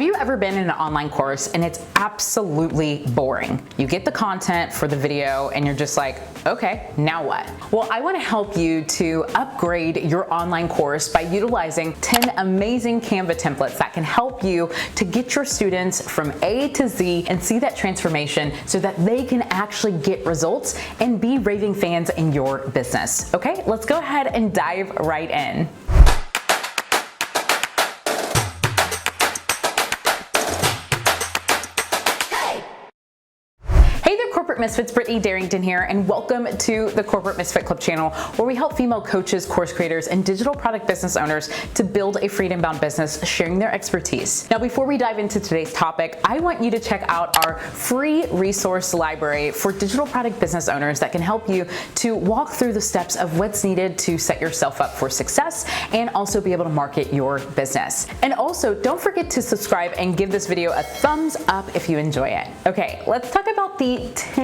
you ever been in an online course and it's absolutely boring? You get the content for the video and you're just like, okay, now what? Well, I want to help you to upgrade your online course by utilizing 10 amazing Canva templates that can help you to get your students from A to Z and see that transformation so that they can actually get results and be raving fans in your business. Okay, let's go ahead and dive right in. Corporate Misfits, Brittany, Darrington here, and welcome to the Corporate Misfit Club channel, where we help female coaches, course creators, and digital product business owners to build a freedom-bound business, sharing their expertise. Now, before we dive into today's topic, I want you to check out our free resource library for digital product business owners that can help you to walk through the steps of what's needed to set yourself up for success and also be able to market your business. And also, don't forget to subscribe and give this video a thumbs up if you enjoy it. Okay, let's talk about the 10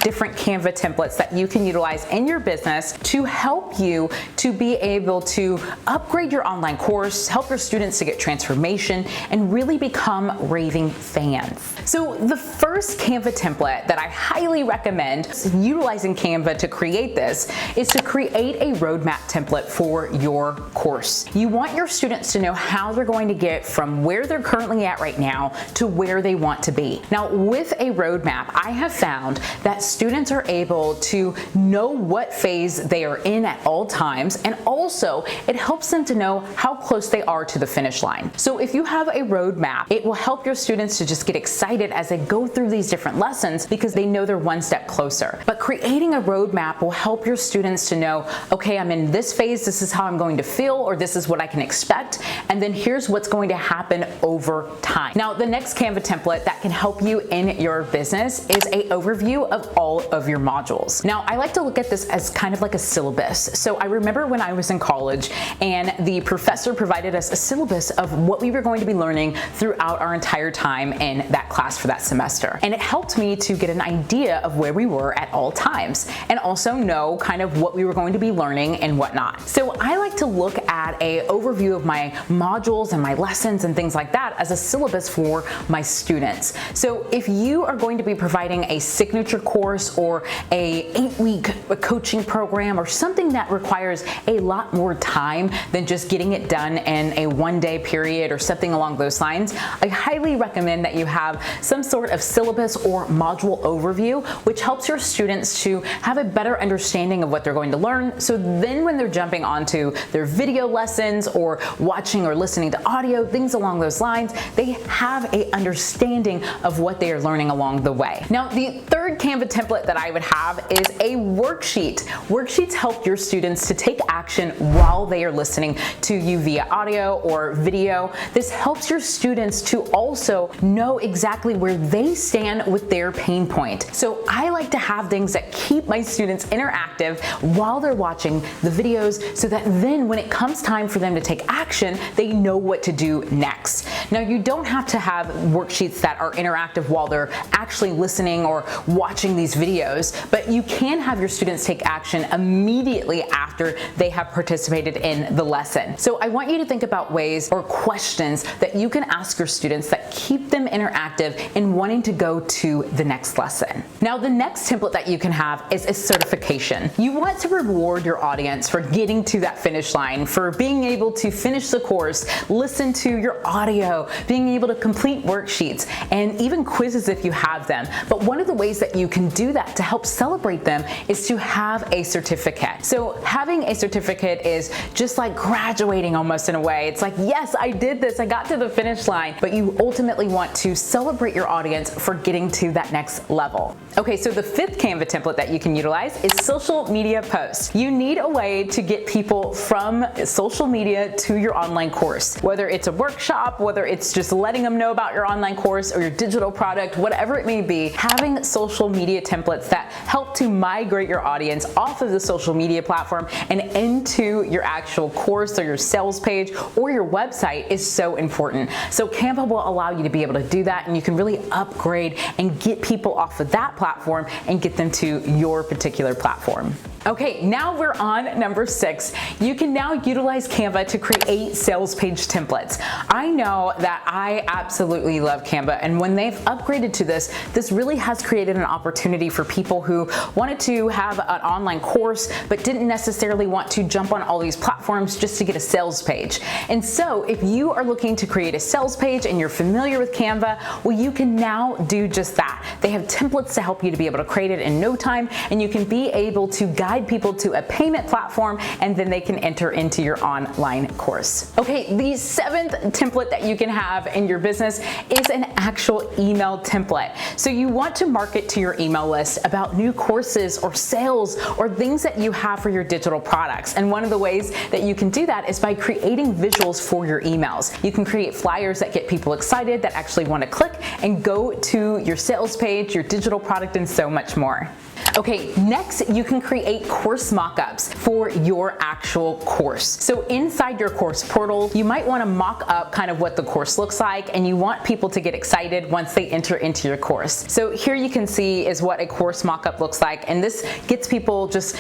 different Canva templates that you can utilize in your business to help you to be able to upgrade your online course, help your students to get transformation, and really become raving fans. So the first Canva template that I highly recommend utilizing Canva to create this is to create a roadmap template for your course. You want your students to know how they're going to get from where they're currently at right now to where they want to be. Now, with a roadmap, I have found that students are able to know what phase they are in at all times, and also it helps them to know how close they are to the finish line. So if you have a roadmap, it will help your students to just get excited as they go through these different lessons because they know they're one step closer. But creating a roadmap will help your students to know, okay, I'm in this phase, this is how I'm going to feel, or this is what I can expect, and then here's what's going to happen over time. Now, the next Canva template that can help you in your business is an overview of all of your modules. Now, I like to look at this as kind of like a syllabus. So I remember when I was in college and the professor provided us a syllabus of what we were going to be learning throughout our entire time in that class for that semester. And it helped me to get an idea of where we were at all times and also know kind of what we were going to be learning and whatnot. So I like to look at an overview of my modules and my lessons and things like that as a syllabus for my students. So if you are going to be providing a signature course or a 8-week coaching program or something that requires a lot more time than just getting it done in a one-day period or something along those lines, I highly recommend that you have some sort of syllabus or module overview, which helps your students to have a better understanding of what they're going to learn. So then when they're jumping onto their video lessons or watching or listening to audio, things along those lines, they have an understanding of what they are learning along the way. Now, the third Canva template that I would have is a worksheet. Worksheets help your students to take action while they are listening to you via audio or video. This helps your students to also know exactly where they stand with their pain point. So I like to have things that keep my students interactive while they're watching the videos so that then when it comes time for them to take action, they know what to do next. Now, you don't have to have worksheets that are interactive while they're actually listening or watching these videos, but you can have your students take action immediately after they have participated in the lesson. So I want you to think about ways or questions that you can ask your students that keep them interactive and wanting to go to the next lesson. Now, the next template that you can have is a certification. You want to reward your audience for getting to that finish line, for being able to finish the course, listen to your audio, being able to complete worksheets, and even quizzes if you have them. But one of the ways that you can do that to help celebrate them is to have a certificate. So having a certificate is just like graduating almost in a way. It's like, yes, I did this, I got to the finish line, but you ultimately want to celebrate your audience for getting to that next level. Okay, so the fifth Canva template that you can utilize is social media posts. You need a way to get people from social media to your online course, whether it's a workshop, whether it's just letting them know about your online course or your digital product, whatever it may be. Having social media templates that help to migrate your audience off of the social media platform and into your actual course or your sales page or your website is so important. So Canva will allow you to be able to do that, and you can really upgrade and get people off of that platform and get them to your particular platform. Okay, now we're on number 6. You can now utilize Canva to create sales page templates. I know that I absolutely love Canva, and when they've upgraded to this really has created an opportunity for people who wanted to have an online course but didn't necessarily want to jump on all these platforms just to get a sales page. And so if you are looking to create a sales page and you're familiar with Canva, well, you can now do just that. They have templates to help you to be able to create it in no time, and you can be able to guide people to a payment platform, and then they can enter into your online course. Okay, the 7th template that you can have in your business is an actual email template. So you want to market to your email list about new courses or sales or things that you have for your digital products. And one of the ways that you can do that is by creating visuals for your emails. You can create flyers that get people excited, that actually want to click and go to your sales page, your digital product, and so much more. Okay, next you can create course mockups for your actual course. So inside your course portal, you might want to mock up kind of what the course looks like, and you want people to get excited once they enter into your course. So here you can see is what a course mockup looks like, and this gets people just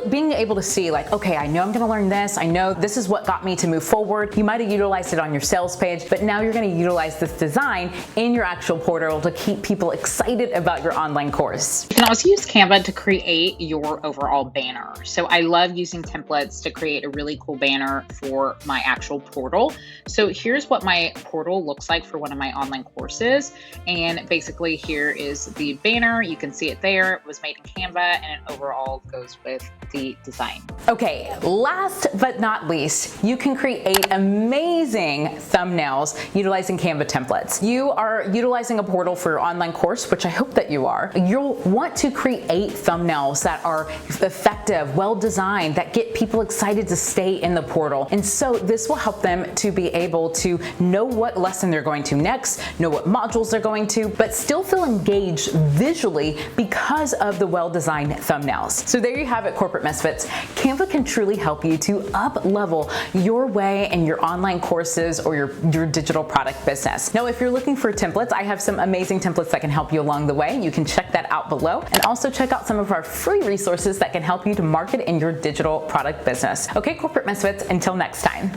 being able to see like, okay, I know I'm going to learn this, I know this is what got me to move forward. You might have utilized it on your sales page, but now you're going to utilize this design in your actual portal to keep people excited about your online course. You can also use Canva to create your overall banner. So I love using templates to create a really cool banner for my actual portal. So here's what my portal looks like for one of my online courses. And basically here is the banner. You can see it there. It was made in Canva, and it overall goes with the design. Okay, last but not least, you can create amazing thumbnails utilizing Canva templates. You are utilizing a portal for your online course, which I hope that you are. You'll want to create thumbnails that are effective, well-designed, that get people excited to stay in the portal. And so this will help them to be able to know what lesson they're going to next, know what modules they're going to, but still feel engaged visually because of the well-designed thumbnails. So there you have it, Corporate Misfits. Canva can truly help you to up-level your way and your online courses or your digital product business. Now, if you're looking for templates, I have some amazing templates that can help you along the way. You can check that out below, and also check out some of our free resources that can help you to market in your digital product business. Okay, Corporate Misfits, until next time.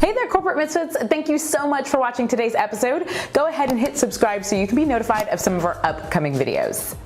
Hey there, Corporate Misfits. Thank you so much for watching today's episode. Go ahead and hit subscribe so you can be notified of some of our upcoming videos.